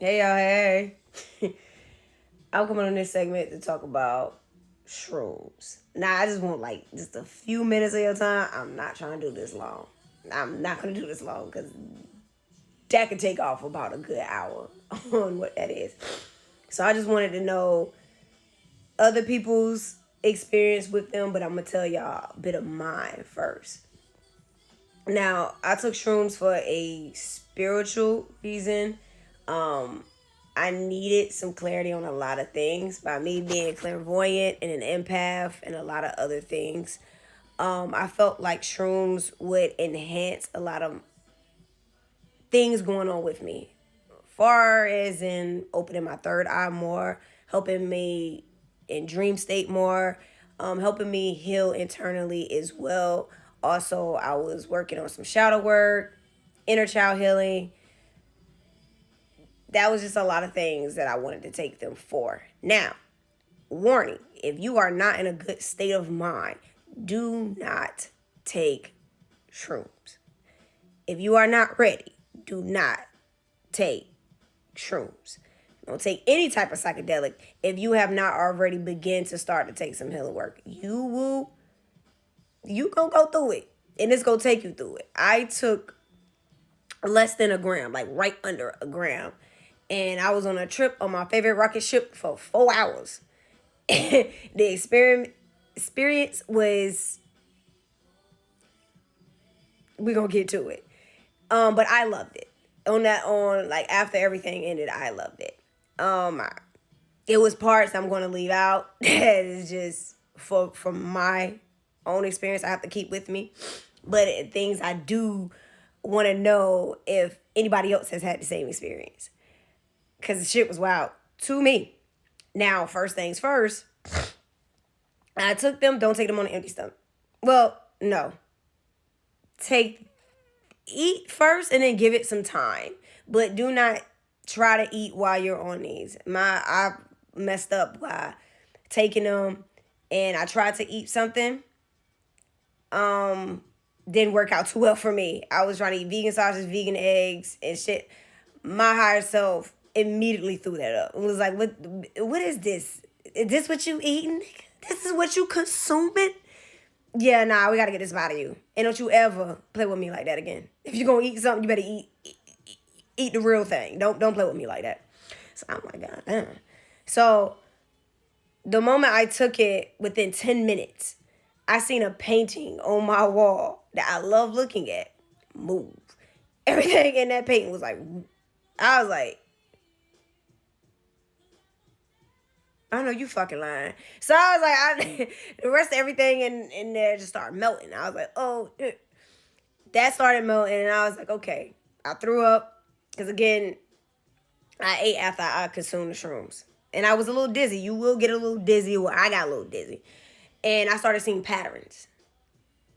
Hey y'all, hey. I'm coming on this segment to talk about shrooms. Now, I just want like just a few minutes of your time. I'm not trying to do this long. I'm not going to do this long because that could take off about a good hour on what that is. So I just wanted to know other people's experience with them, but I'm going to tell y'all a bit of mine first. Now, I took shrooms for a spiritual reason. Um, I needed some clarity on a lot of things by me being clairvoyant and an empath and a lot of other things. I felt like shrooms would enhance a lot of things going on with me, far as in opening my third eye more, helping me in dream state more, helping me heal internally as well. Also, I was working on some shadow work, inner child healing. That was just a lot of things that I wanted to take them for. Now, warning, if you are not in a good state of mind, do not take shrooms. If you are not ready, do not take shrooms. Don't take any type of psychedelic if you have not already begun to start to take some healing work. You gonna go through it. And it's gonna take you through it. I took less than a gram, like right under a gram. And I was on a trip on my favorite rocket ship for 4 hours. The experience was, we're gonna get to it. But I loved it. On like after everything ended, I loved it. It was parts I'm gonna leave out that is just from my own experience I have to keep with me. But things I do want to know if anybody else has had the same experience. Because the shit was wild to me. Now, first things first, I took them. Don't take them on an empty stomach. Well, no. Eat first and then give it some time. But do not try to eat while you're on these. I messed up by taking them and I tried to eat something. Didn't work out too well for me. I was trying to eat vegan sausages, vegan eggs, and shit. My higher self immediately threw that up. It was like, what is this? Is this what you eating? This is what you consuming? Yeah, nah, we gotta get this out of you. And don't you ever play with me like that again. If you're gonna eat something, you better eat the real thing. Don't play with me like that. So I'm like, God damn. So the moment I took it, within 10 minutes, I seen a painting on my wall that I love looking at move. Everything in that painting was like, I was like, I know you fucking lying. So I was like, the rest of everything in there just started melting. I was like, oh, that started melting. And I was like, okay. I threw up. Because again, I ate after I consumed the shrooms. And I was a little dizzy. You will get a little dizzy. Well, I got a little dizzy. And I started seeing patterns.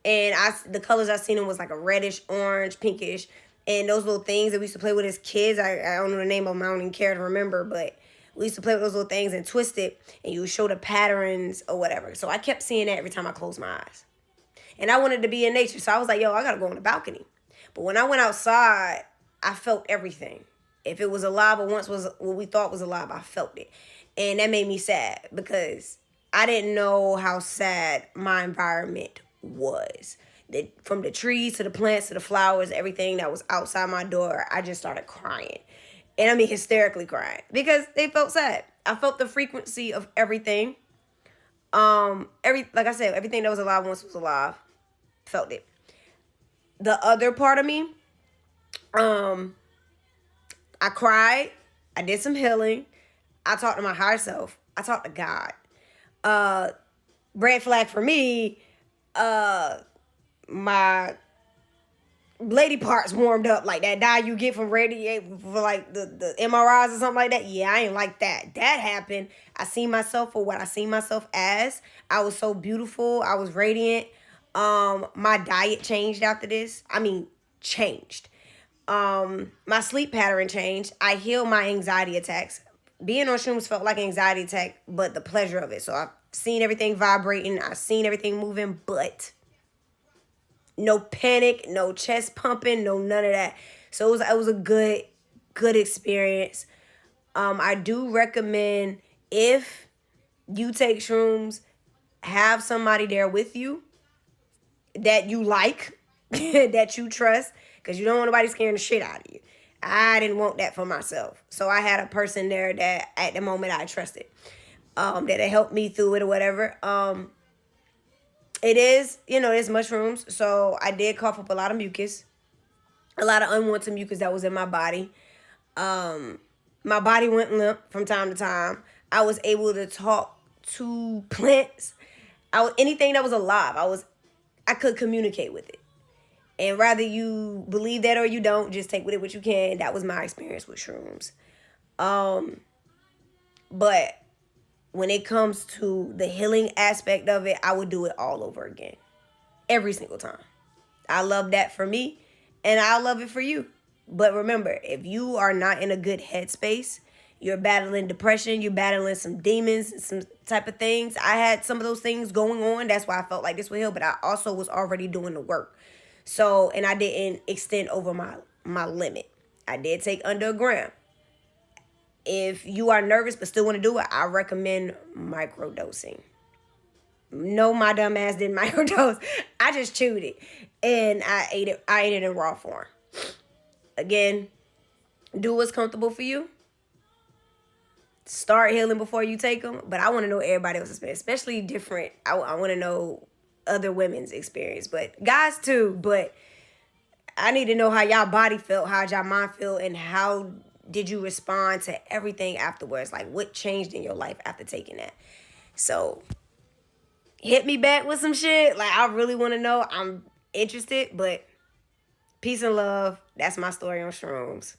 And the colors I seen them was like a reddish, orange, pinkish. And those little things that we used to play with as kids, I don't know the name of them. I don't even care to remember. But we used to play with those little things and twist it. And you would show the patterns or whatever. So I kept seeing that every time I closed my eyes. And I wanted to be in nature. So I was like, yo, I got to go on the balcony. But when I went outside, I felt everything. If it was alive or once was what we thought was alive, I felt it. And that made me sad because I didn't know how sad my environment was. From the trees to the plants to the flowers, everything that was outside my door, I just started crying. And I mean hysterically crying because they felt sad. I felt the frequency of everything. Like I said, everything that was alive once was alive. Felt it. The other part of me, I cried. I did some healing. I talked to my higher self. I talked to God. Red flag for me, my lady parts warmed up, like that dye you get from radiate for like the MRIs or something like that. Yeah, I ain't like that. That happened. I seen myself for what I seen myself as. I was so beautiful. I was radiant. My diet changed after this. I mean, changed. My sleep pattern changed. I healed my anxiety attacks. Being on shrooms felt like an anxiety attack, but the pleasure of it. So I've seen everything vibrating. I've seen everything moving, but no panic, no chest pumping, no none of that. So it was a good experience. I do recommend, if you take shrooms, have somebody there with you that you like, that you trust, because you don't want nobody scaring the shit out of you. I didn't want that for myself. So I had a person there that at the moment I trusted, that had helped me through it or whatever. It is, it's mushrooms. So I did cough up a lot of mucus, a lot of unwanted mucus that was in my body. My body went limp from time to time. I was able to talk to plants. Anything that was alive, I could communicate with it. And rather you believe that or you don't, just take with it what you can. That was my experience with shrooms. But when it comes to the healing aspect of it, I would do it all over again. Every single time. I love that for me, and I love it for you. But remember, if you are not in a good headspace, you're battling depression, you're battling some demons, some type of things. I had some of those things going on. That's why I felt like this would heal, but I also was already doing the work. So, and I didn't extend over my limit. I did take under a gram. If you are nervous but still want to do it, I recommend microdosing. No, my dumb ass didn't microdose. I just chewed it and I ate it. I ate it in raw form. Again, do what's comfortable for you. Start healing before you take them. But I want to know everybody else's experience, especially different. I want to know other women's experience, but guys too. But I need to know how y'all body felt, how y'all mind felt, and how did you respond to everything afterwards? Like, what changed in your life after taking that? So hit me back with some shit. Like, I really want to know. I'm interested, but peace and love. That's my story on shrooms.